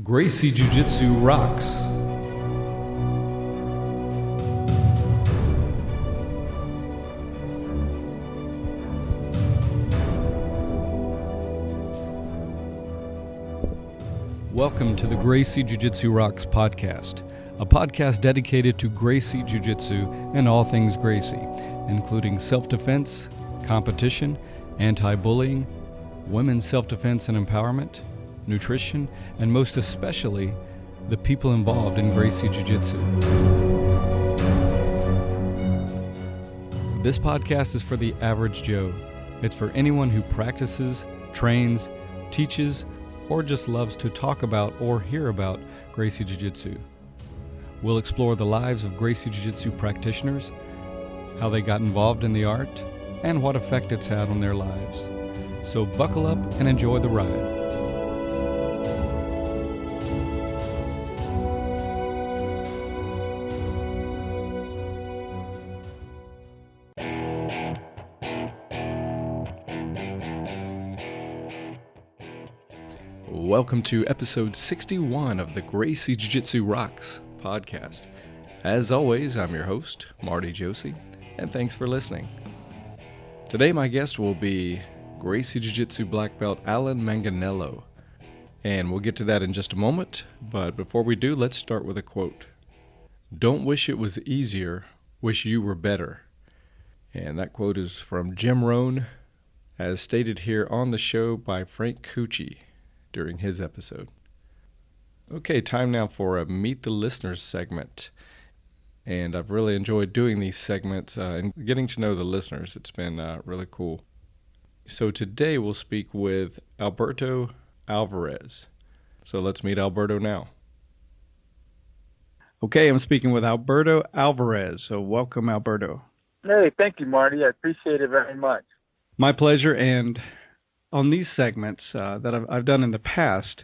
Gracie Jiu-Jitsu rocks. Welcome to the Gracie Jiu-Jitsu Rocks podcast, a podcast dedicated to Gracie Jiu-Jitsu and all things Gracie, including self-defense, competition, anti-bullying, women's self-defense and empowerment, nutrition, and most especially, the people involved in Gracie Jiu-Jitsu. This podcast is for the average Joe. It's for anyone who practices, trains, teaches, or just loves to talk about or hear about Gracie Jiu-Jitsu. We'll explore the lives of Gracie Jiu-Jitsu practitioners, how they got involved in the art, and what effect it's had on their lives. So buckle up and enjoy the ride. Welcome to episode 61 of the Gracie Jiu-Jitsu Rocks podcast. As always, I'm your host, Marty Josie, and thanks for listening. Today my guest will be Gracie Jiu-Jitsu Black Belt Allan Manganello, and we'll get to that in just a moment, but before we do, let's start with a quote. "Don't wish it was easier, wish you were better." And that quote is from Jim Rohn, as stated here on the show by Frank Cucci during his episode. Okay, time now for a Meet the Listeners segment. And I've really enjoyed doing these segments and getting to know the listeners. It's been really cool. So today we'll speak with Alberto Alvarez. So let's meet Alberto now. Okay, I'm speaking with Alberto Alvarez. So welcome, Alberto. Hey, thank you, Marty. I appreciate it very much. My pleasure. And on these segments that I've done in the past,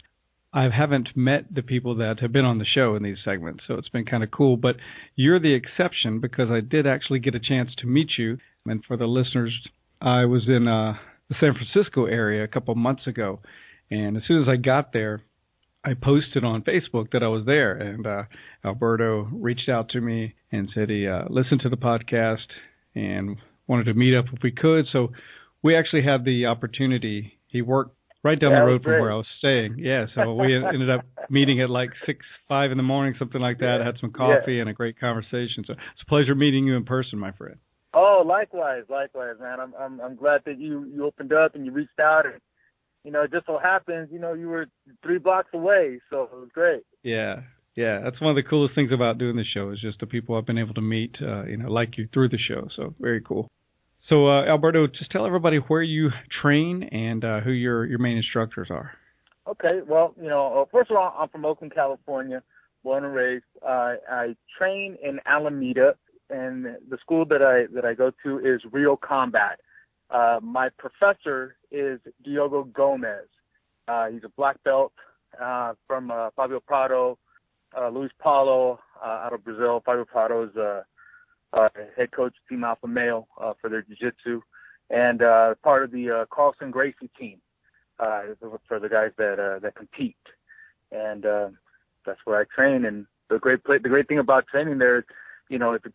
I haven't met the people that have been on the show in these segments, so it's been kind of cool. But you're the exception because I did actually get a chance to meet you. And for the listeners, I was in the San Francisco area a couple months ago, and as soon as I got there, I posted on Facebook that I was there, and Alberto reached out to me and said he listened to the podcast and wanted to meet up if we could. So we actually had the opportunity. He worked right down the road from where I was staying. Yeah, so we ended up meeting at like 5 in the morning, something like that. I had some coffee and a great conversation. So it's a pleasure meeting you in person, my friend. Oh, likewise, man. I'm glad that you opened up and you reached out, and it just so happens, you were 3 blocks away, so it was great. Yeah, that's one of the coolest things about doing the show is just the people I've been able to meet, like you through the show. So very cool. So, Alberto, just tell everybody where you train and who your main instructors are. Okay. Well, first of all, I'm from Oakland, California, born and raised. I train in Alameda, and the school that I go to is Rio Combat. My professor is Diogo Gomez. He's a black belt from Fabio Prado, Luis Paulo out of Brazil. Fabio Prado is head coach, Team Alpha Male for their jiu-jitsu, and part of the Carlson Gracie team for the guys that compete. And that's where I train. And the great thing about training there is, it's a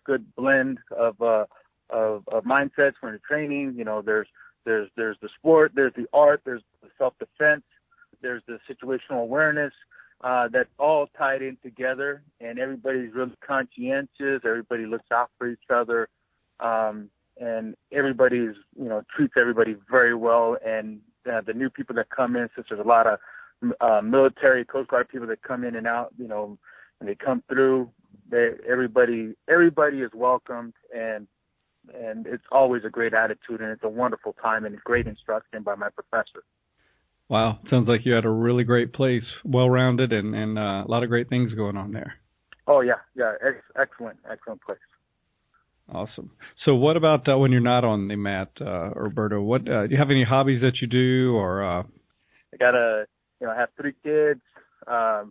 good blend of mindsets when you're training. There's the sport, there's the art, there's the self-defense, there's the situational awareness. That's all tied in together, and everybody's really conscientious. Everybody looks out for each other, and everybody's, treats everybody very well. And the new people that come in, since there's a lot of military, Coast Guard people that come in and out, and they come through, everybody is welcomed, and it's always a great attitude, and it's a wonderful time and great instruction by my professor. Wow. Sounds like you had a really great place, well-rounded, and a lot of great things going on there. Oh, yeah. Excellent place. Awesome. So what about when you're not on the mat, Alberto? What do you have any hobbies that you do, or? I got I have 3 kids, 9,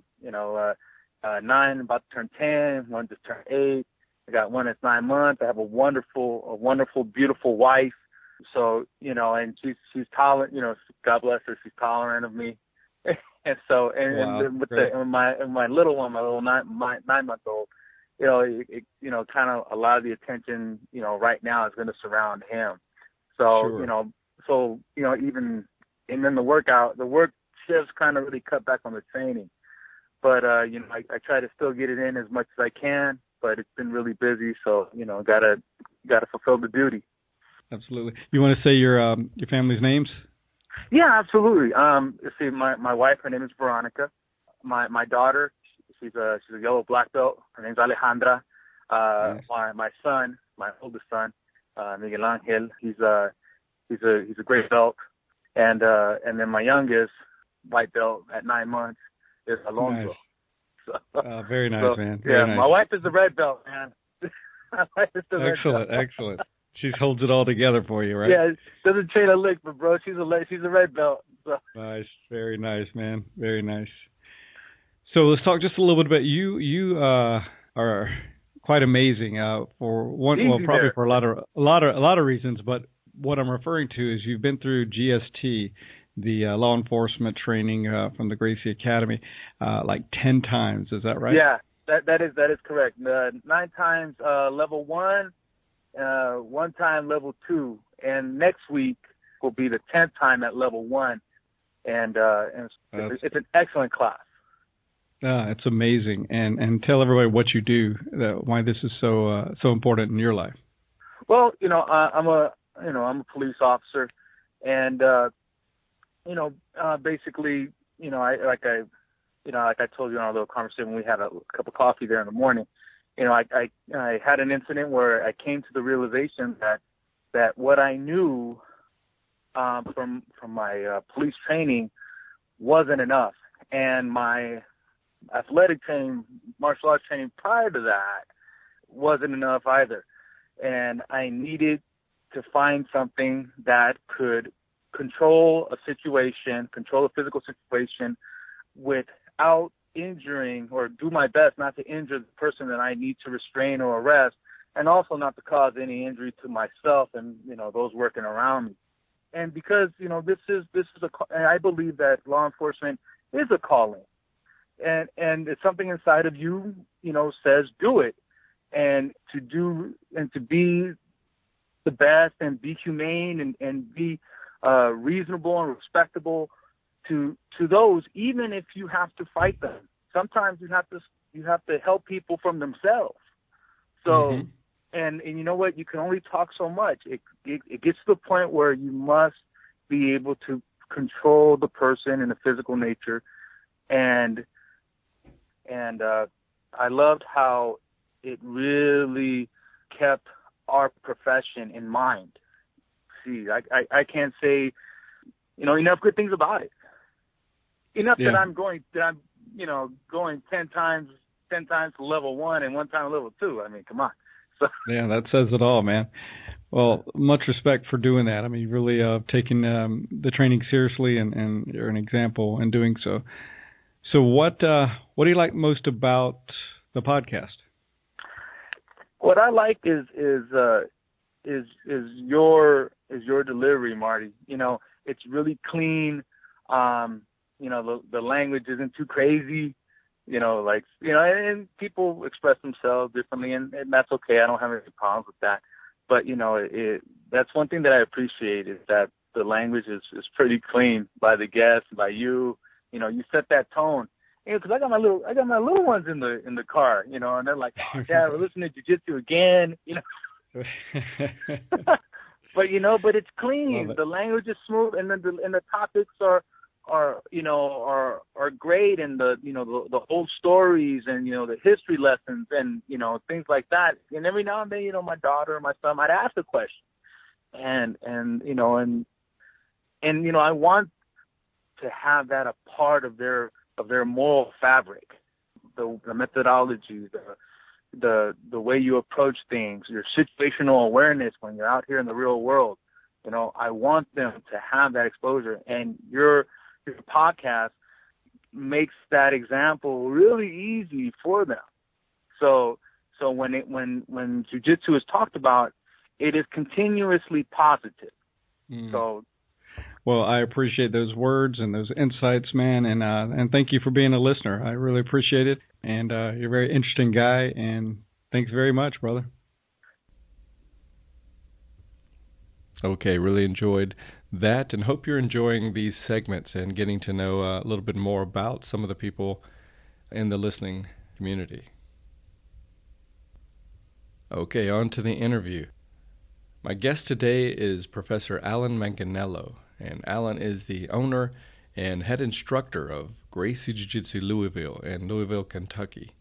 about to turn 10, one just turned 8. I got one that's 9 months. I have a wonderful, beautiful wife. So, and she's tolerant, God bless her, she's tolerant of me. And so, Wow, and with my little one, my little 9-month-old, kind of a lot of the attention, right now is going to surround him. So, sure. Even, and then the work shifts kind of really cut back on the training. But, I try to still get it in as much as I can, but it's been really busy. So, gotta fulfill the duty. Absolutely. You want to say your family's names? Yeah, absolutely. Let's see, my wife, her name is Veronica. My daughter, she's a yellow black belt. Her name's Alejandra. Nice. My son, my oldest son, Miguel Angel, he's a gray belt. And then my youngest white belt at 9 months is Alonso. Nice. So, very nice, man. Very yeah, nice. my wife is the red belt, man. My wife is the red belt. Excellent. She holds it all together for you, right? Yeah, doesn't train a lick, but bro, she's a red belt. So. Nice, very nice, man, very nice. So let's talk just a little bit about you. You are quite amazing for one. Well, probably for a lot of reasons, but what I'm referring to is you've been through GST, the law enforcement training from the Gracie Academy, like 10 times. Is that right? Yeah, that is correct. 9 times level 1. 1 time level 2, and next week will be the 10th time at level 1, and it's an excellent class. It's amazing, and tell everybody what you do, why this is so important in your life. Well, I'm a police officer, and basically, like I told you in our little conversation, we had a cup of coffee there in the morning. I had an incident where I came to the realization that what I knew from my police training wasn't enough, and my athletic training, martial arts training prior to that wasn't enough either. And I needed to find something that could control a physical situation without injuring, or do my best not to injure the person that I need to restrain or arrest, and also not to cause any injury to myself and those working around me. And because this is I believe that law enforcement is a calling, and it's something inside of you says do it, and to be the best and be humane and be reasonable and respectable to those, even if you have to fight them. Sometimes you have to help people from themselves. So, and you know what? You can only talk so much. It gets to the point where you must be able to control the person in the physical nature, and I loved how it really kept our profession in mind. See, I can't say enough good things about it. Enough that I'm going 10 times to level 1 and 1 time to level 2. I mean, come on. So. Yeah, that says it all, man. Well, much respect for doing that. I mean, you really taking the training seriously, and you're an example in doing so. So what do you like most about the podcast? What I like is your delivery, Marty. It's really clean. The language isn't too crazy, and people express themselves differently, and that's okay. I don't have any problems with that. But, that's one thing that I appreciate, is that the language is pretty clean by the guests, by you. You set that tone. Because I got my little ones in the car, and they're like, oh, Dad, we're listening to jiu-jitsu again, But it's clean. The language is smooth, and then the topics are great, and the old stories, and the history lessons, and things like that. And every now and then, my daughter or my son might ask a question, and I want to have that a part of their moral fabric, the methodology, the way you approach things, your situational awareness when you're out here in the real world. I want them to have that exposure, and your podcast makes that example really easy for them. So when jiu-jitsu is talked about, it is continuously positive. Mm. So Well, I appreciate those words and those insights, man, and thank you for being a listener. I really appreciate it, and you're a very interesting guy, and thanks very much, brother. Okay, really enjoyed that, and hope you're enjoying these segments and getting to know a little bit more about some of the people in the listening community. Okay, on to the interview. My guest today is Professor Allan Manganello, and Allan is the owner and head instructor of Gracie Jiu-Jitsu Louisville in Louisville, Kentucky.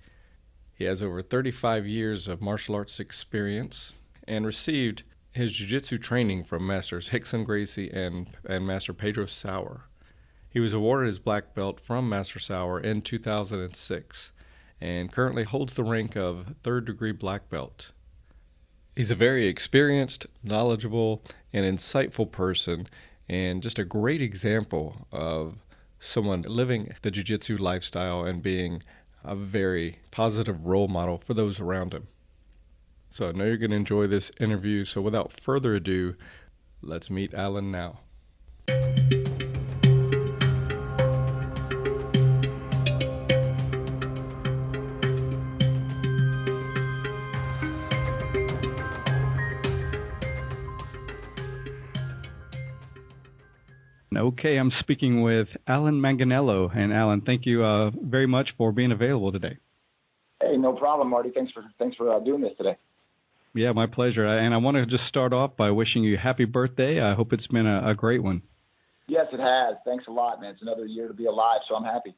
He has over 35 years of martial arts experience and received his jiu-jitsu training from Masters Rickson, Gracie, and Master Pedro Sauer. He was awarded his black belt from Master Sauer in 2006 and currently holds the rank of third-degree black belt. He's a very experienced, knowledgeable, and insightful person, and just a great example of someone living the jiu-jitsu lifestyle and being a very positive role model for those around him. So I know you're going to enjoy this interview, so without further ado, let's meet Allan now. Okay, I'm speaking with Allan Manganello. And Allan, thank you very much for being available today. Hey, no problem, Marty. Thanks for doing this today. Yeah, my pleasure. And I want to just start off by wishing you a happy birthday. I hope it's been a great one. Yes, it has. Thanks a lot, man. It's another year to be alive, so I'm happy.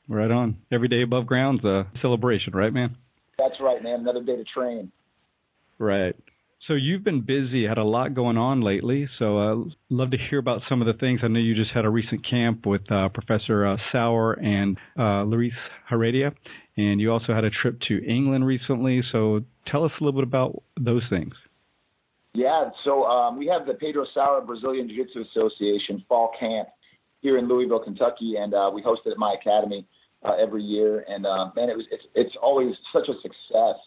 Right on. Every day above ground's a celebration, right, man? That's right, man. Another day to train. Right. So you've been busy, had a lot going on lately, so I'd love to hear about some of the things. I know you just had a recent camp with Professor Sauer and Luis Heredia, and you also had a trip to England recently, so tell us a little bit about those things. Yeah, so we have the Pedro Sauer Brazilian Jiu-Jitsu Association fall camp here in Louisville, Kentucky, and we host it at my academy every year, and man, it's always such a success.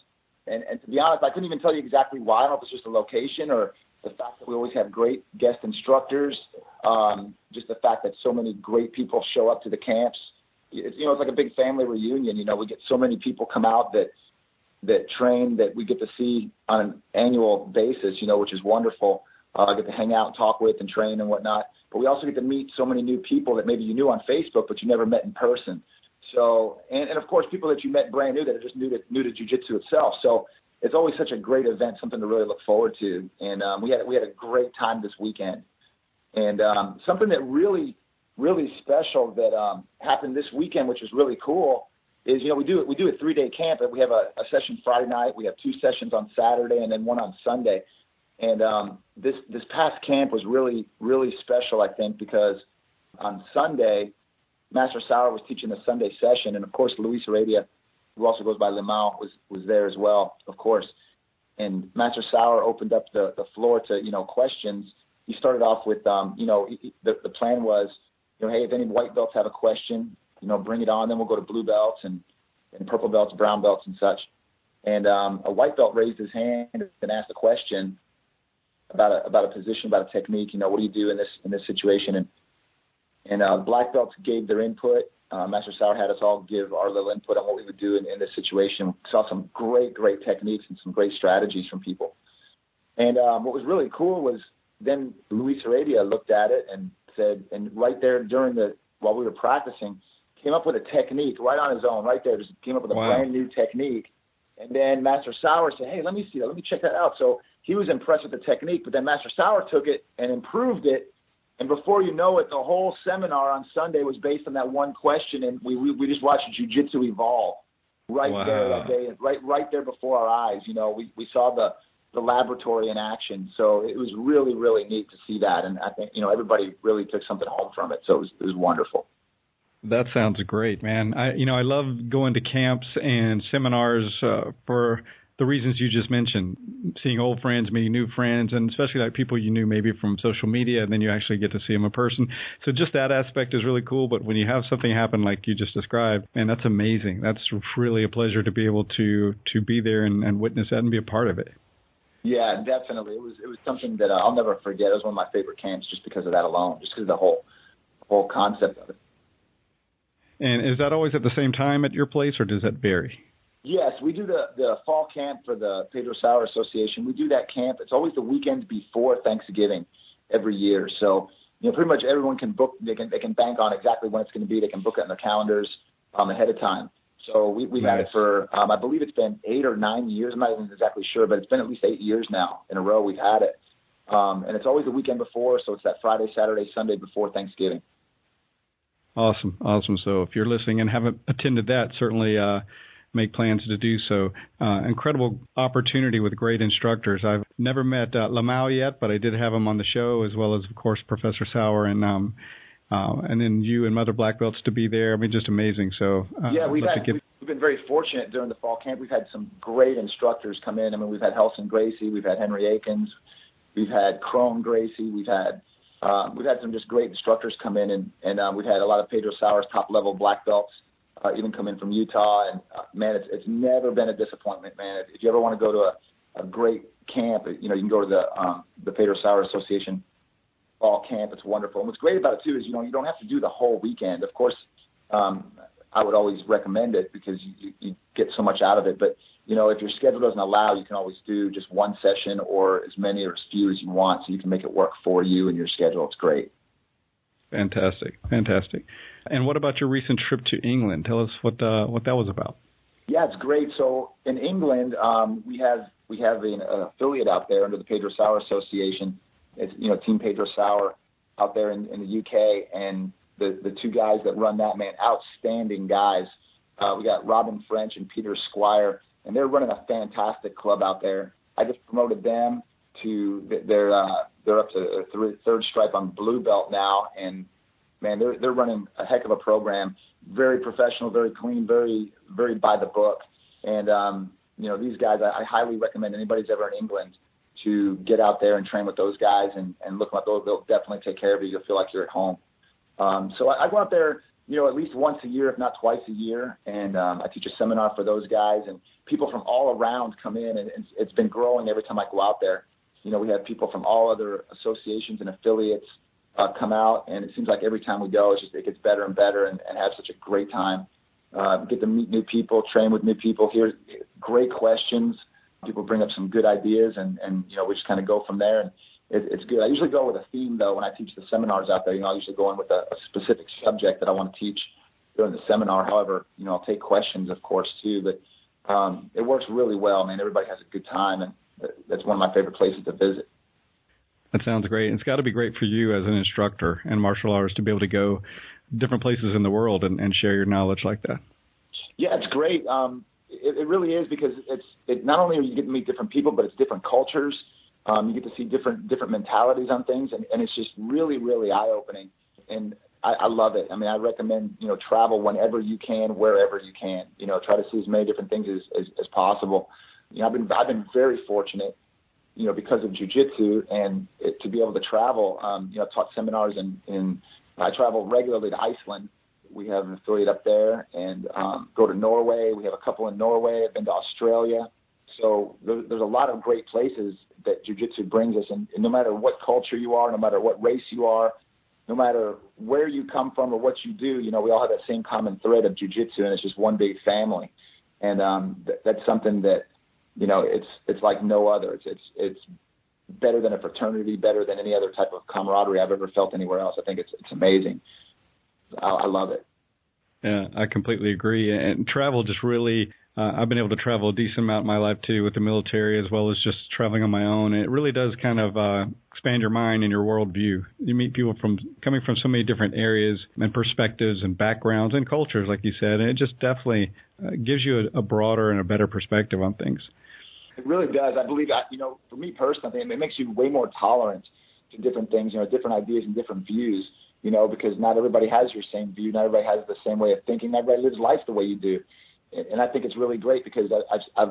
And to be honest, I couldn't even tell you exactly why. I don't know if it's just the location or the fact that we always have great guest instructors, just the fact that so many great people show up to the camps. It's like a big family reunion. We get so many people come out that train that we get to see on an annual basis, which is wonderful. I get to hang out and talk with and train and whatnot. But we also get to meet so many new people that maybe you knew on Facebook, but you never met in person. So, and of course, people that you met brand new that are just new to jiu-jitsu itself. So it's always such a great event, something to really look forward to. And we had a great time this weekend. And something that really special that happened this weekend, which is really cool, is we do a 3-day camp. And we have a session Friday night. We have 2 sessions on Saturday and then 1 on Sunday. And this past camp was really, really special, I think, because on Sunday, Master Sauer was teaching the Sunday session, and of course Luis Heredia, who also goes by Limao, was there as well, of course. And Master Sauer opened up the floor to questions. He started off with the plan was, hey, if any white belts have a question, bring it on. Then we'll go to blue belts and purple belts, brown belts, and such. And a white belt raised his hand and asked a question about a position, about a technique. What do you do in this situation? And black belts gave their input. Master Sauer had us all give our little input on what we would do in this situation. We saw some great techniques and some great strategies from people. And what was really cool was then Luis Heredia looked at it and said, and right there while we were practicing, came up with a technique right on his own, right there, just came up with a brand new technique. And then Master Sauer said, hey, let me see that. Let me check that out. So he was impressed with the technique, but then Master Sauer took it and improved it. And before you know it, the whole seminar on Sunday was based on that one question, and we just watched jiu-jitsu evolve right there that day, right there before our eyes. We saw the laboratory in action, so it was really, really neat to see that, and I think everybody really took something home from it. So it was wonderful. That sounds great, man. I love going to camps and seminars for the reasons you just mentioned, seeing old friends, meeting new friends, and especially like people you knew maybe from social media, and then you actually get to see them in person. So just that aspect is really cool. But when you have something happen like you just described, man, that's amazing. That's really a pleasure to be able to be there and witness that and be a part of it. Yeah, definitely. It was something that I'll never forget. It was one of my favorite camps just because of that alone, just because of the whole concept of it. And is that always at the same time at your place, or does that vary? Yes, we do the fall camp for the Pedro Sauer Association. We do that camp. It's always the weekend before Thanksgiving every year. So, pretty much everyone can book. They can bank on exactly when it's going to be. They can book it in their calendars ahead of time. So we've had it for, I believe it's been 8 or 9 years. I'm not even exactly sure, but it's been at least 8 years now in a row we've had it. And it's always the weekend before, so it's that Friday, Saturday, Sunday before Thanksgiving. Awesome. So if you're listening and haven't attended that, certainly make plans to do so. Incredible opportunity with great instructors. I've never met Lamau yet, but I did have him on the show, as well as, of course, Professor Sauer and then you and Mother Black Belts to be there. I mean, just amazing. So we've been very fortunate during the fall camp. We've had some great instructors come in. I mean, we've had Helson Gracie, we've had Henry Akins, we've had Crone Gracie, we've had some just great instructors come in, and we've had a lot of Pedro Sauer's top level black belts even come in from Utah. And man, it's never been a disappointment, man. If you ever want to go to a great camp, you can go to the Pedro Sauer Association fall camp. It's wonderful. And what's great about it too is you don't have to do the whole weekend. Of course, I would always recommend it because you get so much out of it. But if your schedule doesn't allow, you can always do just one session or as many or as few as you want, so you can make it work for you and your schedule. It's great. Fantastic. And what about your recent trip to England? Tell us what that was about. Yeah, it's great. So in England, we have an affiliate out there under the Pedro Sauer Association. It's Team Pedro Sauer out there in the UK, and the two guys that run that, man, outstanding guys. We got Robin French and Peter Squire, and they're running a fantastic club out there. I just promoted them to they're up to third stripe on blue belt now, and man, they're running a heck of a program. Very professional, very clean, very very by the book. And these guys, I highly recommend anybody's ever in England to get out there and train with those guys and look like they'll definitely take care of you. You'll feel like you're at home. So I go out there, at least once a year, if not twice a year, and I teach a seminar for those guys, and people from all around come in, and it's been growing every time I go out there. We have people from all other associations and affiliates come out, and it seems like every time we go, it gets better and better, and have such a great time. Get to meet new people, train with new people, hear great questions. People bring up some good ideas, and we just kind of go from there, and it's good. I usually go with a theme, though, when I teach the seminars out there. I usually go in with a specific subject that I want to teach during the seminar. However, I'll take questions, of course, too, but it works really well, man. Everybody has a good time, and that's one of my favorite places to visit. That sounds great. It's got to be great for you as an instructor and martial artist to be able to go different places in the world and share your knowledge like that. Yeah, it's great. It really is, because it's not only are you getting to meet different people, but it's different cultures. You get to see different mentalities on things, and it's just really, really eye-opening. And I love it. I mean, I recommend, travel whenever you can, wherever you can. Try to see as many different things as possible. I've been very fortunate, because of jiu-jitsu and to be able to travel. I've taught seminars I travel regularly to Iceland. We have an affiliate up there, and go to Norway. We have a couple in Norway. I've been to Australia. So there's a lot of great places that jiu-jitsu brings us. And no matter what culture you are, no matter what race you are, no matter where you come from or what you do, we all have that same common thread of jiu-jitsu, and it's just one big family. And that's something that, it's like no other. It's better than a fraternity, better than any other type of camaraderie I've ever felt anywhere else. I think it's amazing. I love it. Yeah, I completely agree. And travel just really, I've been able to travel a decent amount in my life too, with the military, as well as just traveling on my own. And it really does kind of expand your mind and your worldview. You meet people coming from so many different areas and perspectives and backgrounds and cultures, like you said. And it just definitely gives you a broader and a better perspective on things. It really does. I believe, for me personally, I think it makes you way more tolerant to different things, different ideas and different views, because not everybody has your same view. Not everybody has the same way of thinking. Not everybody lives life the way you do. And I think it's really great, because I've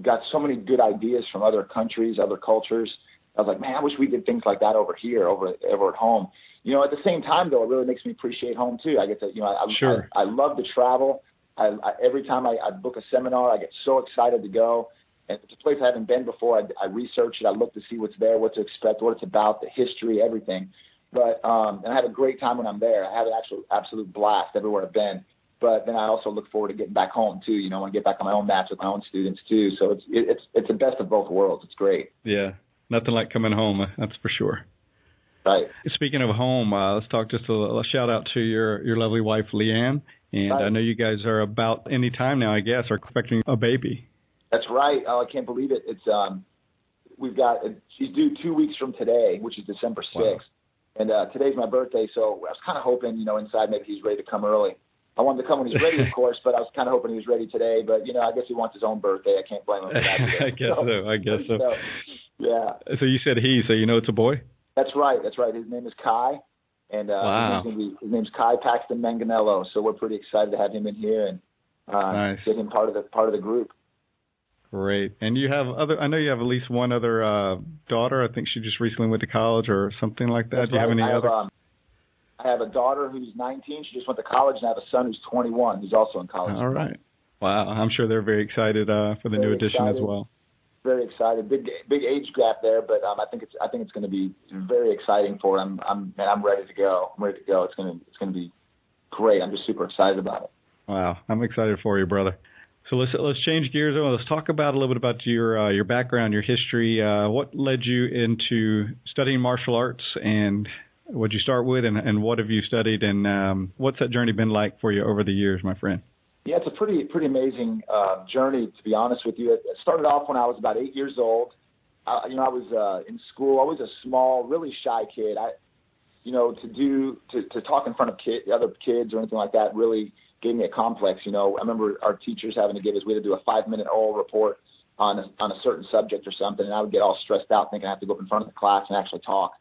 got so many good ideas from other countries, other cultures. I was like, man, I wish we did things like that over here, over at home. At the same time, though, it really makes me appreciate home, too. I get to, Sure. I love to travel. Every time I book a seminar, I get so excited to go. And it's a place I haven't been before. I researched it. I looked to see what's there, what to expect, what it's about, the history, everything. But and I had a great time when I'm there. I had an absolute blast everywhere I've been. But then I also look forward to getting back home too. You know, I want to get back on my own mats with my own students too. So it's the best of both worlds. It's great. Yeah, nothing like coming home. That's for sure. Right. Speaking of home, let's talk just a shout out to your lovely wife, Leanne. And right. I know you guys are about any time now, I guess, are expecting a baby. That's right. Oh, I can't believe it. It's she's due 2 weeks from today, which is December 6th. Wow. And today's my birthday, so I was kind of hoping, inside maybe he's ready to come early. I wanted to come when he's ready, of course, but I was kind of hoping he was ready today. But, I guess he wants his own birthday. I can't blame him for that. I guess so. Yeah. So you said he, so it's a boy? That's right. His name is Kai. And wow. his name's Kai Paxton Manganello. So we're pretty excited to have him in here and nice. Get him part of the group. Great. And you have I know you have at least one other daughter. I think she just recently went to college or something like that. That's Do you have any other? I have a daughter who's 19. She just went to college, and I have a son who's 21. Who's also in college. All right. Wow. I'm sure they're very excited for the new edition as well. Very excited. Big age gap there, but I think it's going to be very exciting for him. I'm ready to go. It's going to be great. I'm just super excited about it. Wow. I'm excited for you, brother. So let's change gears. Let's talk about a little bit about your background, your history. What led you into studying martial arts, and what did you start with, and what have you studied, and what's that journey been like for you over the years, my friend? Yeah, it's a pretty amazing journey, to be honest with you. It started off when I was about 8 years old. I was in school. I was a small, really shy kid. To talk in front of other kids or anything like that really gave me a complex. I remember our teachers having to give us, we had to do a 5-minute oral report on a certain subject or something, and I would get all stressed out thinking I have to go up in front of the class and actually talk.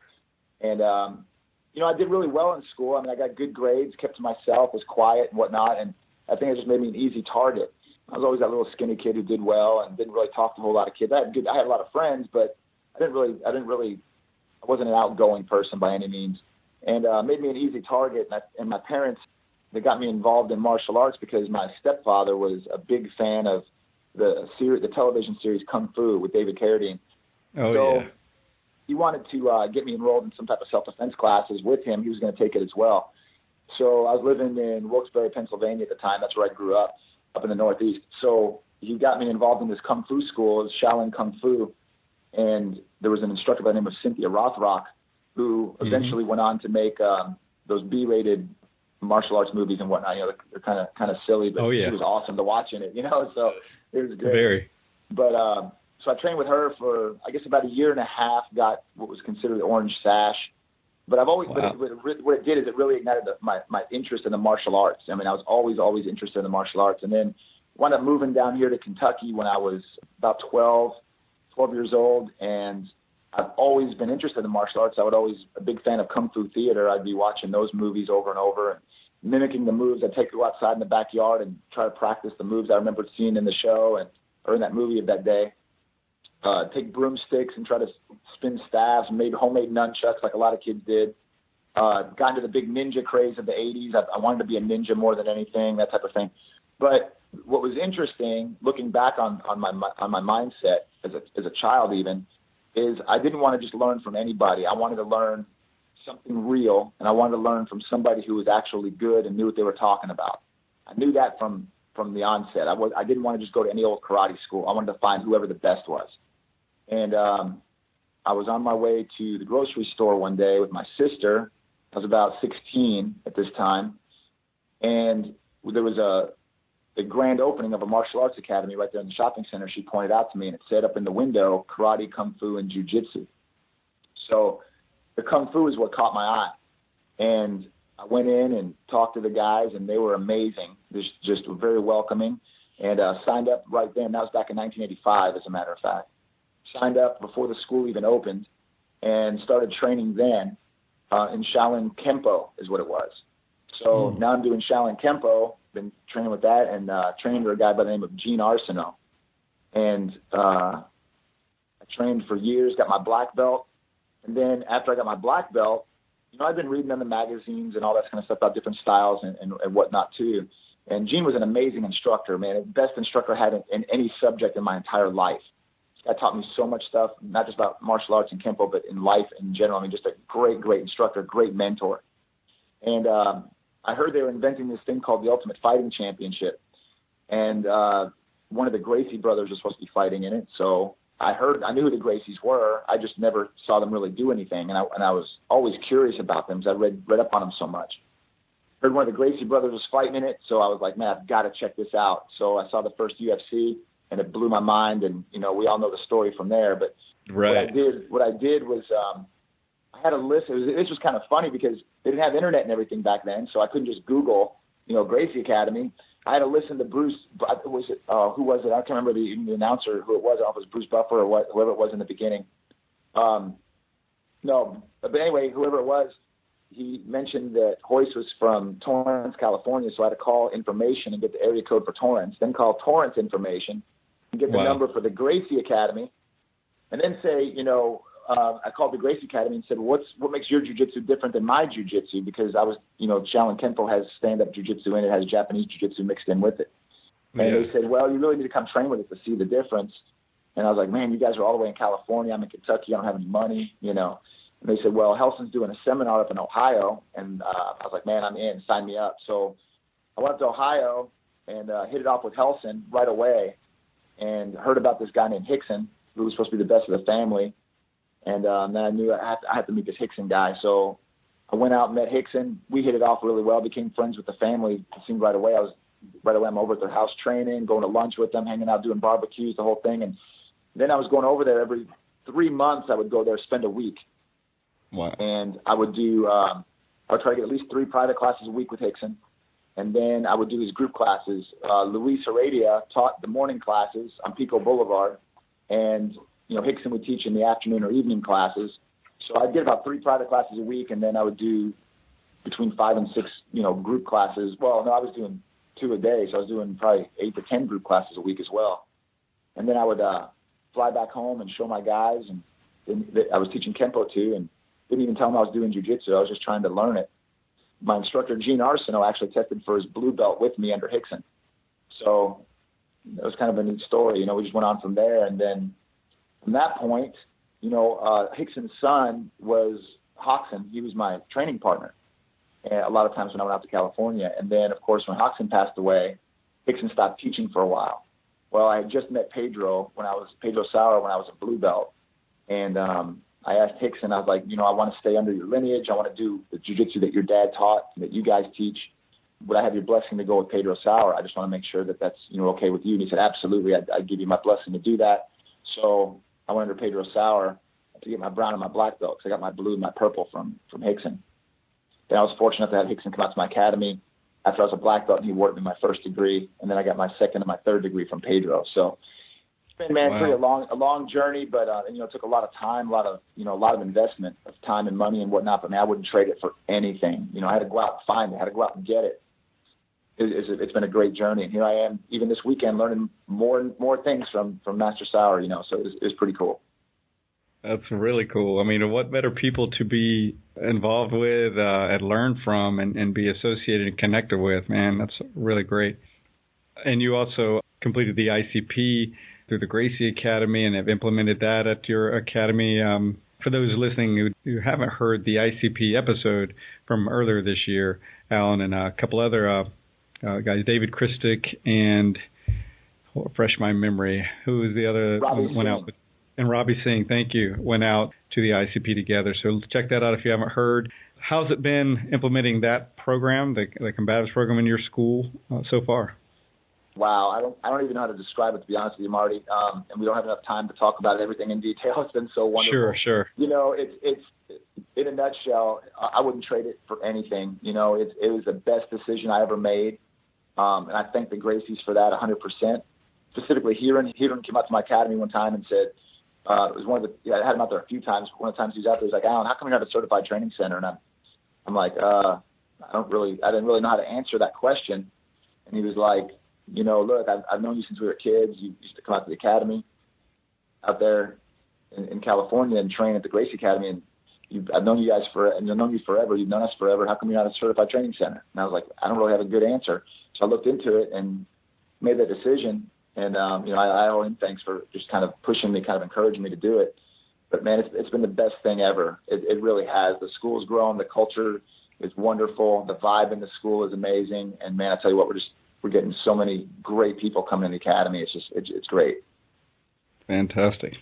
And, I did really well in school. I mean, I got good grades, kept to myself, was quiet and whatnot, and I think it just made me an easy target. I was always that little skinny kid who did well and didn't really talk to a whole lot of kids. I had a lot of friends, but I wasn't an outgoing person by any means, and made me an easy target. And my parents, they got me involved in martial arts because my stepfather was a big fan of the television series Kung Fu with David Carradine. So he wanted to get me enrolled in some type of self-defense classes with him. He was going to take it as well. So I was living in Wilkes-Barre, Pennsylvania at the time. That's where I grew up in the Northeast. So he got me involved in this Kung Fu school. It was Shaolin Kung Fu. And there was an instructor by the name of Cynthia Rothrock who eventually went on to make those B-rated martial arts movies and whatnot. They're kind of silly, but She was awesome to watch in it, so it was good. Very. But so I trained with her for, I guess, about a year and a half, got what was considered the orange sash. But I've always, what it did is it really ignited my interest in the martial arts. I mean, I was always interested in the martial arts. And then wound up moving down here to Kentucky when I was about 12 years old. And I've always been interested in martial arts. I was always a big fan of Kung Fu theater. I'd be watching those movies over and over and mimicking the moves. I'd take go outside in the backyard and try to practice the moves I remembered seeing in the show or in that movie of that day. Take broomsticks and try to spin staves and made homemade nunchucks like a lot of kids did. Got into the big ninja craze of the 80s. I wanted to be a ninja more than anything, that type of thing. But what was interesting, looking back on my mindset as a child even, is I didn't want to just learn from anybody. I wanted to learn something real, and I wanted to learn from somebody who was actually good and knew what they were talking about. I knew that from the onset. I didn't want to just go to any old karate school. I wanted to find whoever the best was. And I was on my way to the grocery store one day with my sister. I was about 16 at this time. And there was a grand opening of a martial arts academy right there in the shopping center. She pointed out to me, and it said up in the window, karate, kung fu, and jiu-jitsu. So the kung fu is what caught my eye. And I went in and talked to the guys, and they were amazing, just very welcoming, and signed up right then. That was back in 1985, as a matter of fact. Signed up before the school even opened and started training then in Shaolin Kempo is what it was. So now I'm doing Shaolin Kempo, been training with that, and training under a guy by the name of Gene Arsenault. And I trained for years, got my black belt. And then after I got my black belt, I've been reading in the magazines and all that kind of stuff about different styles and whatnot too. And Gene was an amazing instructor, man. The best instructor I had in any subject in my entire life. This guy taught me so much stuff, not just about martial arts and Kempo, but in life in general. I mean, just a great, great instructor, great mentor. And I heard they were inventing this thing called the Ultimate Fighting Championship. And one of the Gracie brothers was supposed to be fighting in it. So I knew who the Gracies were. I just never saw them really do anything. And I was always curious about them because I read up on them so much. Heard one of the Gracie brothers was fighting in it. So I was like, man, I've got to check this out. So I saw the first UFC and it blew my mind. And, you know, we all know the story from there. But right. what I did was I had a list. It was kind of funny because they didn't have internet and everything back then. So I couldn't just Google, you know, Gracie Academy. I had to listen to Bruce. Who was it? I can't remember the announcer who it was. I don't know if it was Bruce Buffer or whoever it was in the beginning. No, but anyway, whoever it was, he mentioned that Hoist was from Torrance, California. So I had to call information and get the area code for Torrance, then call Torrance information and get the number for the Gracie Academy, and then say, you know, I called the Gracie Academy and said, what makes your jiu-jitsu different than my jiu-jitsu? Because I was, you know, Shaolin Kempo has stand-up jiu-jitsu in it, has Japanese jiu-jitsu mixed in with it. And they said, well, you really need to come train with it to see the difference. And I was like, man, you guys are all the way in California. I'm in Kentucky. I don't have any money, you know. And they said, well, Helson's doing a seminar up in Ohio. And I was like, man, I'm in. Sign me up. So I went up to Ohio and hit it off with Helson right away and heard about this guy named Rickson, who was supposed to be the best of the family. And then I knew I had to meet this Rickson guy. So I went out and met Rickson. We hit it off really well, became friends with the family. It seemed right away. I'm over at their house training, going to lunch with them, hanging out, doing barbecues, the whole thing. And then I was going over there every 3 months. I would go there, spend a week. Wow. And I would do, I would try to get at least 3 private classes a week with Rickson. And then I would do his group classes. Luis Heredia taught the morning classes on Pico Boulevard. And you know, Rickson would teach in the afternoon or evening classes. So I'd get about 3 private classes a week, and then I would do between 5 and 6, you know, group classes. Well, no, I was doing 2 a day, so I was doing probably 8 to 10 group classes a week as well. And then I would fly back home and show my guys, and I was teaching Kempo too, and didn't even tell them I was doing jiu-jitsu. I was just trying to learn it. My instructor, Gene Arsenault, actually tested for his blue belt with me under Rickson. So it was kind of a neat story. You know, we just went on from there, and then from that point, you know, Rickson's son was Hoxon. He was my training partner a lot of times when I went out to California. And then, of course, when Hoxon passed away, Rickson stopped teaching for a while. Well, I had just met Pedro Sauer when I was a blue belt. And I asked Rickson, I was like, you know, I want to stay under your lineage. I want to do the jiu-jitsu that your dad taught, that you guys teach. Would I have your blessing to go with Pedro Sauer? I just want to make sure that that's, you know, okay with you. And he said, absolutely. I'd give you my blessing to do that. So I went under Pedro Sauer to get my brown and my black belt because I got my blue and my purple from Rickson. Then I was fortunate to have Rickson come out to my academy after I was a black belt, and he awarded me my first degree, and then I got my second and my third degree from Pedro. So it's been, man, pretty a long journey, but you know, it took a lot of time, a lot of investment of time and money and whatnot. But man, I wouldn't trade it for anything. You know, I had to go out and find it, I had to go out and get it. It's been a great journey, and here I am, even this weekend, learning more and more things from Master Sauer. You know, so it was pretty cool. That's really cool. I mean, what better people to be involved with and learn from and be associated and connected with, man. That's really great. And you also completed the ICP through the Gracie Academy and have implemented that at your academy. For those listening who haven't heard the ICP episode from earlier this year, Allan and a couple other guys, David Christic and, refresh my memory, who was the other one went out with? And Robbie Singh, thank you, went out to the ICP together. So check that out if you haven't heard. How's it been implementing that program, the combatives program in your school so far? Wow, I don't even know how to describe it, to be honest with you, Marty. And we don't have enough time to talk about everything in detail. It's been so wonderful. Sure. You know, it's in a nutshell, I wouldn't trade it for anything. You know, it was the best decision I ever made. And I thank the Gracies for that 100%. Specifically, Hiron came out to my academy one time and said, it was I had him out there a few times. One of the times he was out there, he was like, Allan, how come you're not a certified training center? And I'm like, I didn't really know how to answer that question. And he was like, you know, look, I've known you since we were kids. You used to come out to the academy out there in California and train at the Gracie Academy. And I've known you guys and I've known you forever. You've known us forever. How come you're not a certified training center? And I was like, I don't really have a good answer. So I looked into it and made that decision. And, I owe him thanks for just kind of pushing me, kind of encouraging me to do it. But, man, it's been the best thing ever. It really has. The school's grown. The culture is wonderful. The vibe in the school is amazing. And, man, I tell you what, we're getting so many great people coming in the academy. It's great. Fantastic.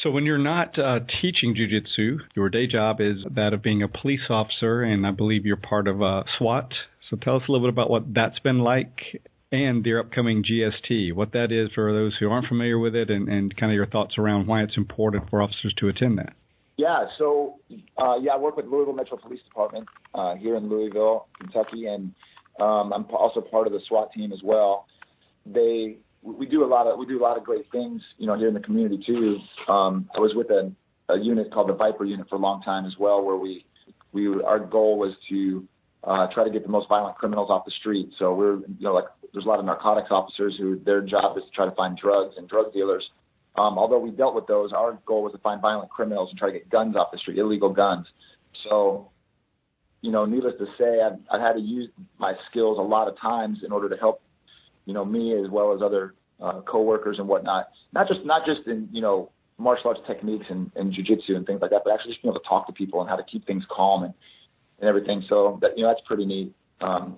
So when you're not teaching jiu-jitsu, your day job is that of being a police officer, and I believe you're part of SWAT. So tell us a little bit about what that's been like and their upcoming GST, what that is for those who aren't familiar with it, and kind of your thoughts around why it's important for officers to attend that. Yeah, so, I work with Louisville Metro Police Department here in Louisville, Kentucky, and I'm also part of the SWAT team as well. We do a lot of great things, here in the community too. I was with a unit called the Viper Unit for a long time as well, where our goal was to try to get the most violent criminals off the street. So there's a lot of narcotics officers who their job is to try to find drugs and drug dealers. Although we dealt with those, our goal was to find violent criminals and try to get guns off the street, illegal guns. So, needless to say, I've had to use my skills a lot of times in order to help, me as well as other coworkers and whatnot. Not just in, martial arts techniques and jiu-jitsu and things like that, but actually just being able to talk to people and how to keep things calm and everything. So that, that's pretty neat,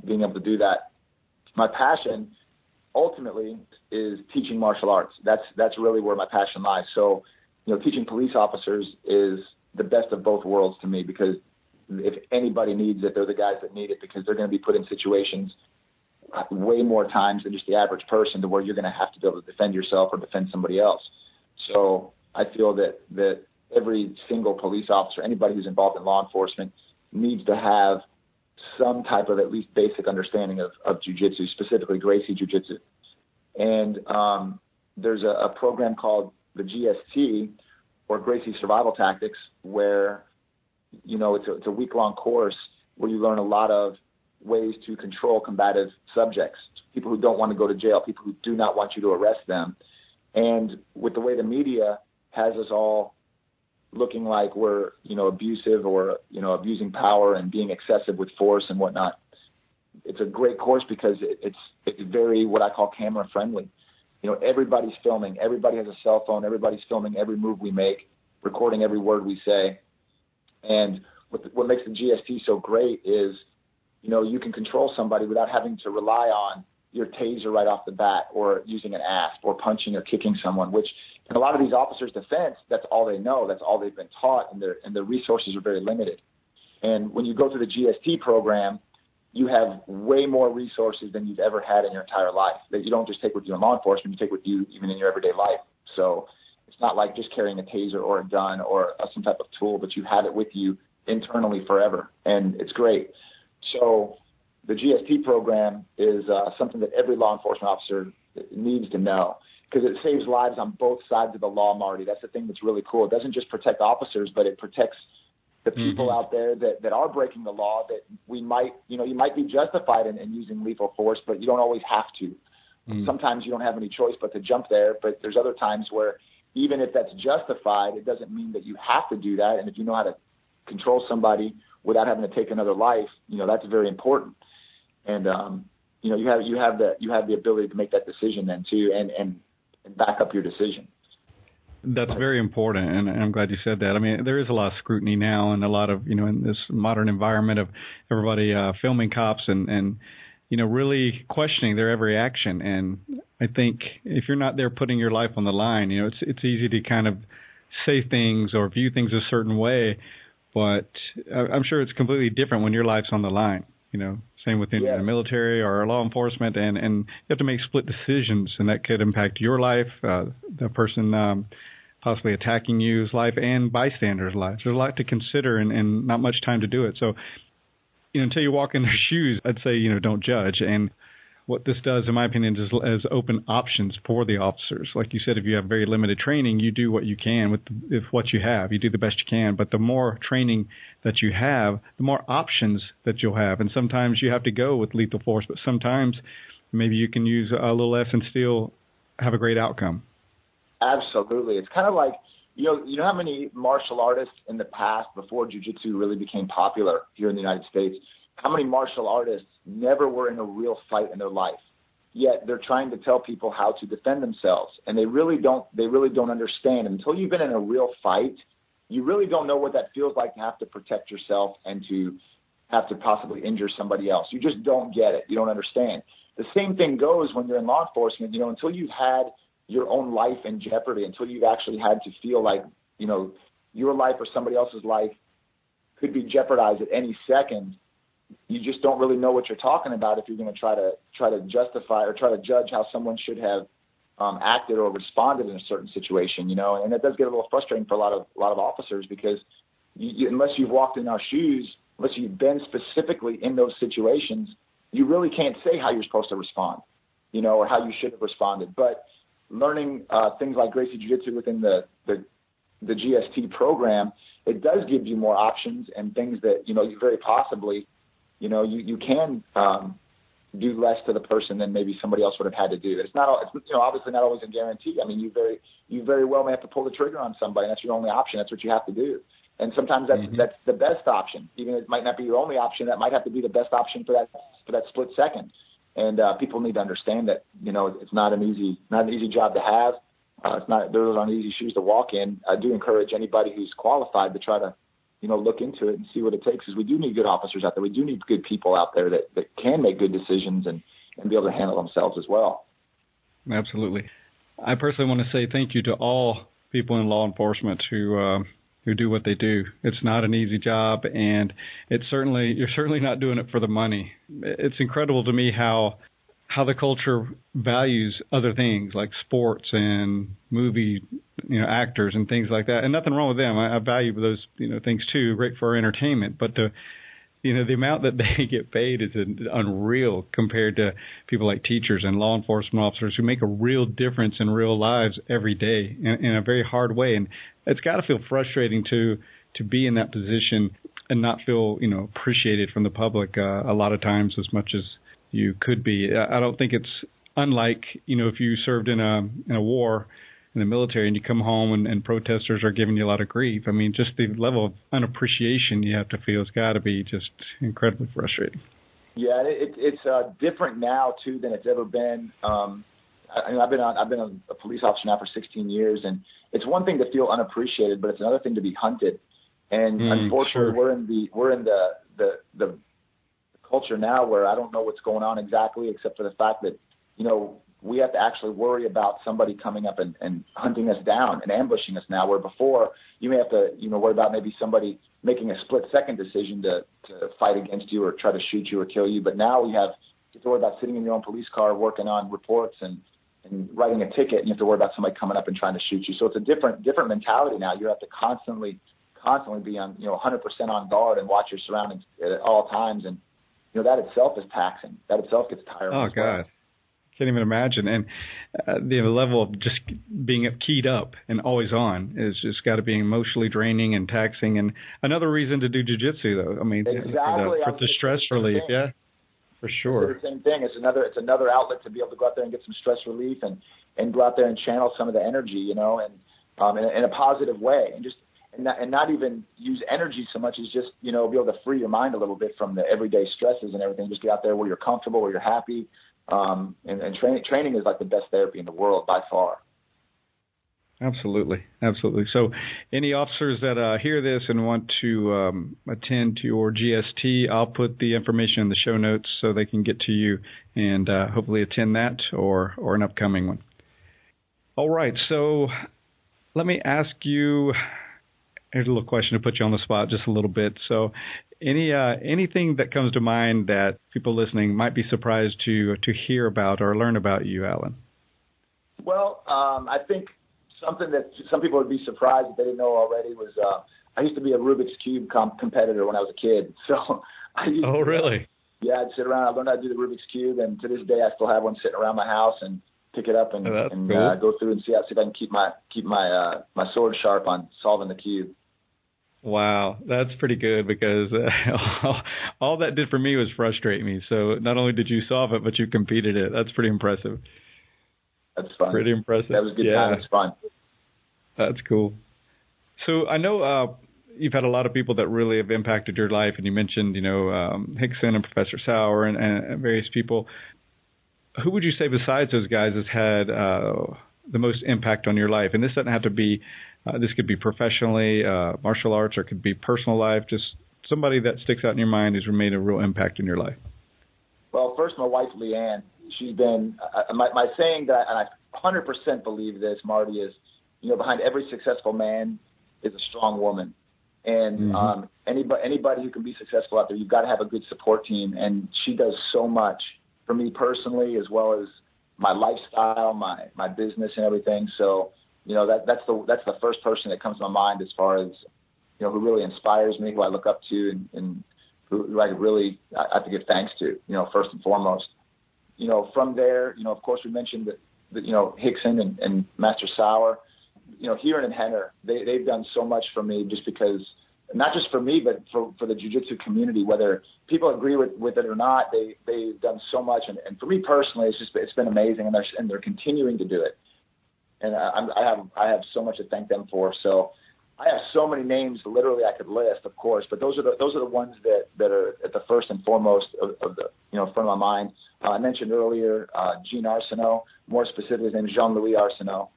being able to do that. My passion ultimately is teaching martial arts. That's really where my passion lies. So, teaching police officers is the best of both worlds to me, because if anybody needs it, they're the guys that need it, because they're going to be put in situations way more times than just the average person, to where you're going to have to be able to defend yourself or defend somebody else. So I feel that every single police officer, anybody who's involved in law enforcement, needs to have some type of at least basic understanding of jiu-jitsu, specifically Gracie Jiu-Jitsu. And there's a program called the GST, or Gracie Survival Tactics, where, it's a week-long course where you learn a lot of ways to control combative subjects, people who don't want to go to jail, people who do not want you to arrest them. And with the way the media has us all looking like we're, abusive or, abusing power and being excessive with force and whatnot, it's a great course because it's very, what I call, camera friendly. Everybody's filming. Everybody has a cell phone. Everybody's filming every move we make, recording every word we say. And what makes the GST so great is, you can control somebody without having to rely on your taser right off the bat, or using an asp, or punching or kicking someone, which in a lot of these officers' defense, that's all they know. That's all they've been taught, and their resources are very limited. And when you go through the GST program, you have way more resources than you've ever had in your entire life, that you don't just take with you in law enforcement, you take with you even in your everyday life. So it's not like just carrying a taser or a gun or some type of tool, but you have it with you internally forever, and it's great. So the GST program is something that every law enforcement officer needs to know, because it saves lives on both sides of the law, Marty. That's the thing that's really cool. It doesn't just protect officers, but it protects the people out there that are breaking the law, that you might be justified in using lethal force, but you don't always have to. Sometimes you don't have any choice but to jump there, but there's other times where even if that's justified, it doesn't mean that you have to do that. And if you know how to control somebody without having to take another life, that's very important. And you have the ability to make that decision then too, and back up your decision. That's very important, and I'm glad you said that. I mean, there is a lot of scrutiny now, and a lot of, in this modern environment of everybody filming cops and really questioning their every action. And I think if you're not there putting your life on the line, it's easy to kind of say things or view things a certain way, but I'm sure it's completely different when your life's on the line. Same within the military or law enforcement, and you have to make split decisions, and that could impact your life, the person possibly attacking you's life, and bystanders' lives. There's a lot to consider, and not much time to do it. So, until you walk in their shoes, I'd say, don't judge. And what this does, in my opinion, is open options for the officers. Like you said, if you have very limited training, you do what you can with what you have. You do the best you can. But the more training that you have, the more options that you'll have. And sometimes you have to go with lethal force, but sometimes maybe you can use a little less and still have a great outcome. Absolutely. It's kind of like, you know how many martial artists in the past, before jiu-jitsu really became popular here in the United States, how many martial artists never were in a real fight in their life? yet they're trying to tell people how to defend themselves. And they really don't understand. Until you've been in a real fight, you really don't know what that feels like to have to protect yourself and to have to possibly injure somebody else. You just don't get it. You don't understand. The same thing goes when you're in law enforcement. You know, until you've had your own life in jeopardy, until you've actually had to feel like, you know, your life or somebody else's life could be jeopardized at any second, you just don't really know what you're talking about if you're going to try to justify or try to judge how someone should have acted or responded in a certain situation, you know. And it does get a little frustrating for a lot of officers, because unless you've walked in our shoes, unless you've been specifically in those situations, you really can't say how you're supposed to respond, you know, or how you should have responded. But learning things like Gracie Jiu-Jitsu within the GST program, it does give you more options and things that, you know, you very possibly, you know, you can do less to the person than maybe somebody else would have had to do. It's you know, obviously not always a guarantee. I mean, you very well may have to pull the trigger on somebody, and that's your only option. That's what you have to do. And sometimes that's the best option. Even if it might not be your only option, that might have to be the best option for that split second. And people need to understand that, you know, it's not an easy job to have. Those aren't easy shoes to walk in. I do encourage anybody who's qualified to try to, you know, look into it and see what it takes, because we do need good officers out there. We do need good people out there that can make good decisions and be able to handle themselves as well. Absolutely. I personally want to say thank you to all people in law enforcement who do what they do. It's not an easy job, and you're certainly not doing it for the money. It's incredible to me how the culture values other things like sports and movie, you know, actors and things like that. And nothing wrong with them. I value those, you know, things too, great for our entertainment. But the amount that they get paid is unreal compared to people like teachers and law enforcement officers who make a real difference in real lives every day in a very hard way. And it's got to feel frustrating to be in that position and not feel, you know, appreciated from the public a lot of times as much as you could be. I don't think it's unlike, you know, if you served in a war in the military and you come home and protesters are giving you a lot of grief. I mean, just the level of unappreciation you have to feel has got to be just incredibly frustrating. Yeah, it's different now too than it's ever been. I've been a police officer now for 16 years, and it's one thing to feel unappreciated, but it's another thing to be hunted. And unfortunately, sure, we're in the culture now where I don't know what's going on exactly, except for the fact that, you know, we have to actually worry about somebody coming up and hunting us down and ambushing us now, where before you may have to, you know, worry about maybe somebody making a split-second decision to fight against you or try to shoot you or kill you. But now you have to worry about sitting in your own police car working on reports and writing a ticket, and you have to worry about somebody coming up and trying to shoot you. So it's a different mentality now. You have to constantly be on, you know, 100% on guard and watch your surroundings at all times. And, you know, that itself is taxing. That itself gets tiring. Oh, God. Can't even imagine. And the level of just being keyed up and always on is just got to be emotionally draining and taxing. And another reason to do jiu-jitsu, though. I mean, exactly. For the stress relief, yeah, for sure. It's the same thing. It's another outlet to be able to go out there and get some stress relief and go out there and channel some of the energy, you know, and in a positive way, and not even use energy so much as just, you know, be able to free your mind a little bit from the everyday stresses and everything. Just get out there where you're comfortable, where you're happy. And training is like the best therapy in the world by far. Absolutely. So any officers that hear this and want to attend to your GST, I'll put the information in the show notes so they can get to you and hopefully attend that or an upcoming one. All right, so let me ask you, here's a little question to put you on the spot just a little bit. So anything that comes to mind that people listening might be surprised to hear about or learn about you, Allan? Well, I think something that some people would be surprised if they didn't know already was I used to be a Rubik's Cube competitor when I was a kid. So really? Yeah, I'd sit around. I learned how to do the Rubik's Cube, and to this day I still have one sitting around my house and pick it up and cool. Go through and see if I can keep my sword sharp on solving the cube. Wow, that's pretty good because all that did for me was frustrate me. So not only did you solve it, but you competed it. That's pretty impressive. That's fun. Pretty impressive. That was a good time. It's fun. That's cool. So I know you've had a lot of people that really have impacted your life, and you mentioned, you know, Rickson and Professor Sauer and various people. who would you say besides those guys has had the most impact on your life? And this doesn't have to be, this could be professionally, martial arts, or it could be personal life, just somebody that sticks out in your mind who's made a real impact in your life. Well, first, my wife, Leanne, she's been, my saying that, and I 100% believe this, Marty, is, behind every successful man is a strong woman. And anybody who can be successful out there, you've got to have a good support team. And she does so much for me personally, as well as my lifestyle, my business and everything. So, that's the first person that comes to my mind as far as, who really inspires me, who I look up to, and who I really have to give thanks to, first and foremost. From there, of course, we mentioned that Rickson and Master Sauer, here in Henner, they've done so much for me, just because, not just for me, but for the jiu-jitsu community, whether people agree with it or not, they've done so much. And for me personally, it's been amazing, and they're continuing to do it. And I have so much to thank them for. So I have so many names, literally, I could list, of course, but those are the ones that are at the first and foremost of the front of my mind. I mentioned earlier Gene Arsenault, more specifically, his name is Jean-Louis Arsenault.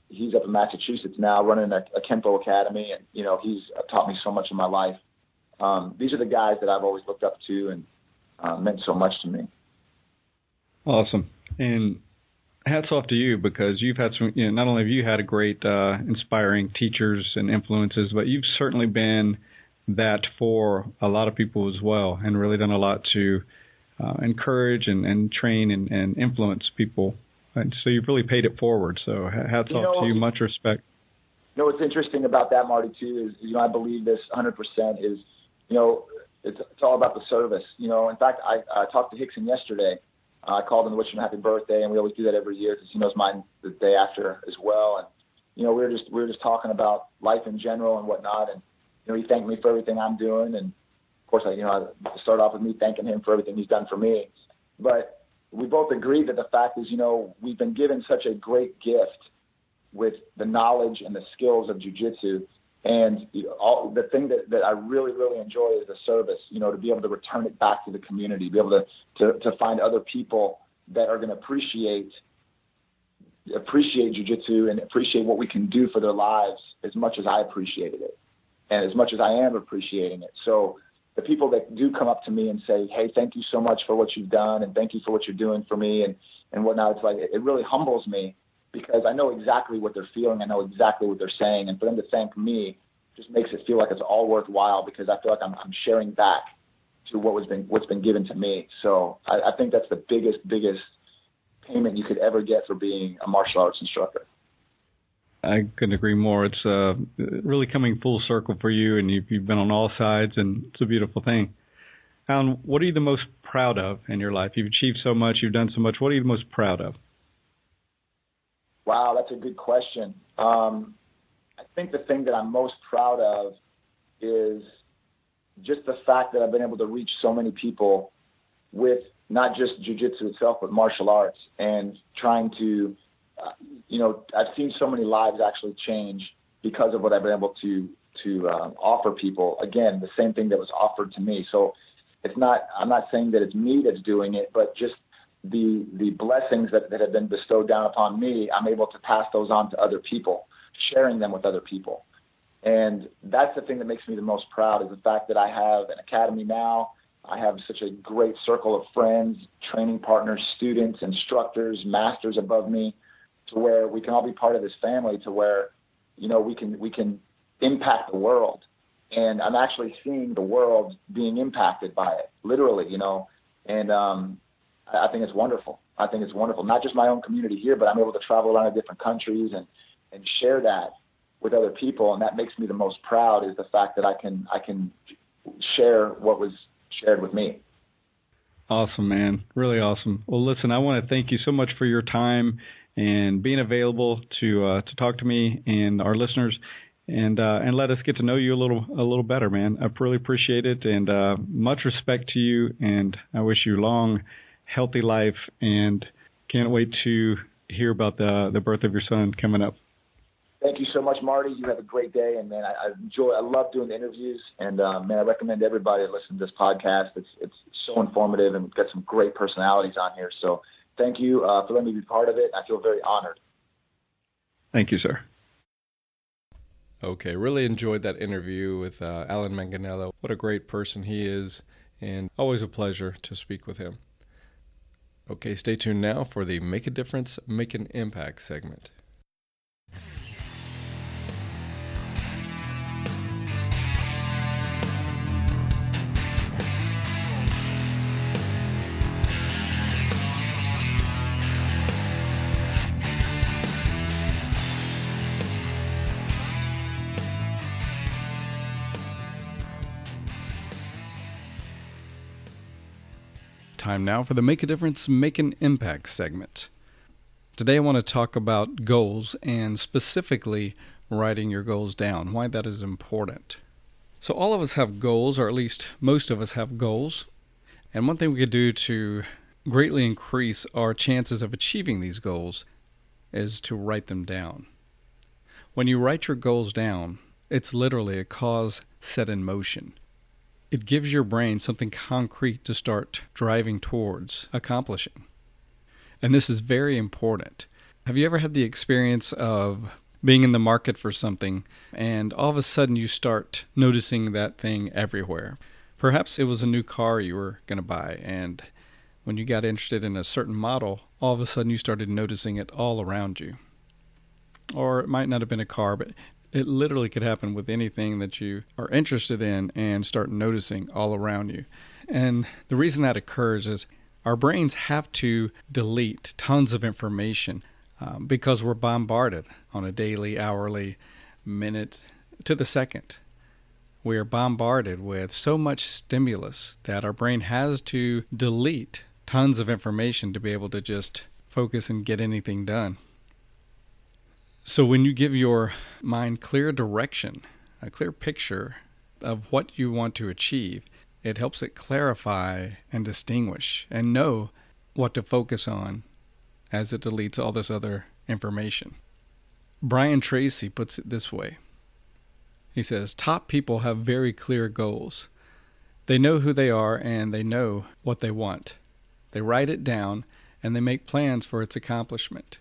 He's up in Massachusetts now, running a Kempo Academy, and he's taught me so much in my life. These are the guys that I've always looked up to and meant so much to me. Awesome. And hats off to you, because you've had some, not only have you had a great inspiring teachers and influences, but you've certainly been that for a lot of people as well, and really done a lot to encourage and train and influence people. And so you've really paid it forward. So hats off to you. Much respect. What's interesting about that, Marty, too, is, I believe this 100% is, it's all about the service. In fact, I talked to Rickson yesterday. I called him to wish him a happy birthday, and we always do that every year because he knows mine the day after as well. And, we were just talking about life in general and whatnot. And, he thanked me for everything I'm doing. And, of course, I start off with me thanking him for everything he's done for me. But we both agreed that the fact is, we've been given such a great gift with the knowledge and the skills of jiu-jitsu. And the thing that I really, really enjoy is the service, to be able to return it back to the community, be able to find other people that are going to appreciate jiu-jitsu and appreciate what we can do for their lives as much as I appreciated it and as much as I am appreciating it. So the people that do come up to me and say, hey, thank you so much for what you've done, and thank you for what you're doing for me and whatnot, it's like, it really humbles me, because I know exactly what they're feeling. I know exactly what they're saying. And for them to thank me just makes it feel like it's all worthwhile, because I feel like I'm sharing back to what's been given to me. So I think that's the biggest payment you could ever get for being a martial arts instructor. I couldn't agree more. It's really coming full circle for you, and you've been on all sides, and it's a beautiful thing. Allan, what are you the most proud of in your life? You've achieved so much. You've done so much. What are you the most proud of? Wow, that's a good question. I think the thing that I'm most proud of is just the fact that I've been able to reach so many people with not just jiu-jitsu itself, but martial arts, and trying to, I've seen so many lives actually change because of what I've been able to offer people. Again, the same thing that was offered to me. So I'm not saying that it's me that's doing it, but just the blessings that have been bestowed down upon me, I'm able to pass those on to other people, sharing them with other people. And that's the thing that makes me the most proud, is the fact that I have an academy now. I have such a great circle of friends, training partners, students, instructors, masters above me, to where we can all be part of this family, to where, we can impact the world. And I'm actually seeing the world being impacted by it, literally, and I think it's wonderful. I think it's wonderful. Not just my own community here, but I'm able to travel around to different countries and share that with other people. And that makes me the most proud, is the fact that I can share what was shared with me. Awesome, man. Really awesome. Well, listen, I want to thank you so much for your time and being available to talk to me and our listeners, and let us get to know you a little better, man. I really appreciate it, and much respect to you, and I wish you long, healthy life, and can't wait to hear about the birth of your son coming up. Thank you so much, Marty. You have a great day, and man, I love doing the interviews, and man, I recommend everybody to listen to this podcast. It's so informative, and we've got some great personalities on here. So Thank you for letting me be part of it. I feel very honored. Thank you, sir. Okay, really enjoyed that interview with Allan Manganello. What a great person he is, and always a pleasure to speak with him. Okay, stay tuned now for the Make a Difference, Make an Impact segment. Time now for the Make a Difference, Make an Impact segment. Today I want to talk about goals and specifically writing your goals down, why that is important. So all of us have goals, or at least most of us have goals. And one thing we could do to greatly increase our chances of achieving these goals is to write them down. When you write your goals down, it's literally a cause set in motion. It gives your brain something concrete to start driving towards accomplishing. And this is very important. Have you ever had the experience of being in the market for something and all of a sudden you start noticing that thing everywhere? Perhaps it was a new car you were going to buy, and when you got interested in a certain model, all of a sudden you started noticing it all around you. Or it might not have been a car, but it literally could happen with anything that you are interested in and start noticing all around you. And the reason that occurs is our brains have to delete tons of information because we're bombarded on a daily, hourly, minute to the second. We are bombarded with so much stimulus that our brain has to delete tons of information to be able to just focus and get anything done. So when you give your mind clear direction, a clear picture of what you want to achieve, it helps it clarify and distinguish and know what to focus on as it deletes all this other information. Brian Tracy puts it this way. He says, top people have very clear goals. They know who they are and they know what they want. They write it down and they make plans for its accomplishment.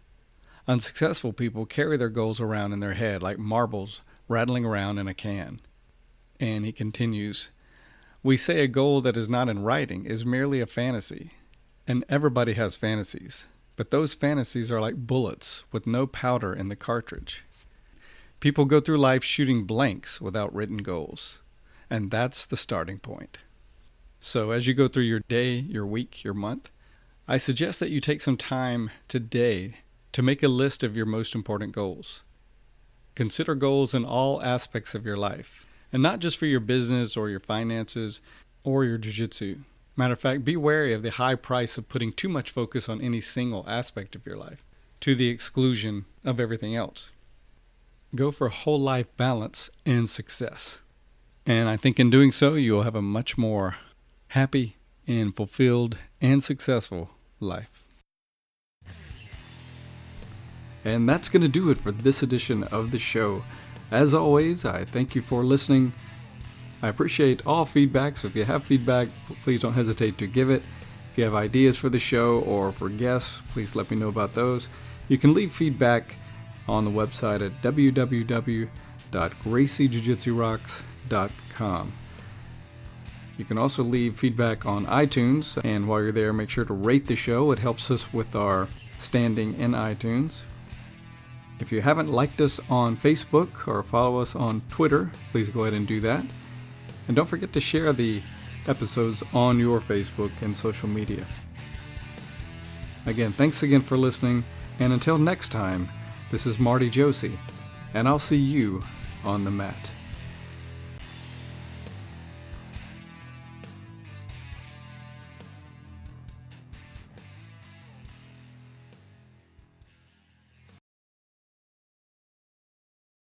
Unsuccessful people carry their goals around in their head like marbles rattling around in a can. And he continues, we say a goal that is not in writing is merely a fantasy. And everybody has fantasies. But those fantasies are like bullets with no powder in the cartridge. People go through life shooting blanks without written goals. And that's the starting point. So as you go through your day, your week, your month, I suggest that you take some time today to make a list of your most important goals. Consider goals in all aspects of your life, and not just for your business or your finances or your jiu-jitsu. Matter of fact, be wary of the high price of putting too much focus on any single aspect of your life, to the exclusion of everything else. Go for whole life balance and success. And I think in doing so, you will have a much more happy and fulfilled and successful life. And that's going to do it for this edition of the show. As always, I thank you for listening. I appreciate all feedback, so if you have feedback, please don't hesitate to give it. If you have ideas for the show or for guests, please let me know about those. You can leave feedback on the website at www.graciejujitsurocks.com. You can also leave feedback on iTunes, and while you're there, make sure to rate the show. It helps us with our standing in iTunes. If you haven't liked us on Facebook or follow us on Twitter, please go ahead and do that. And don't forget to share the episodes on your Facebook and social media. Again, thanks again for listening, and until next time, this is Marty Josie, and I'll see you on the mat.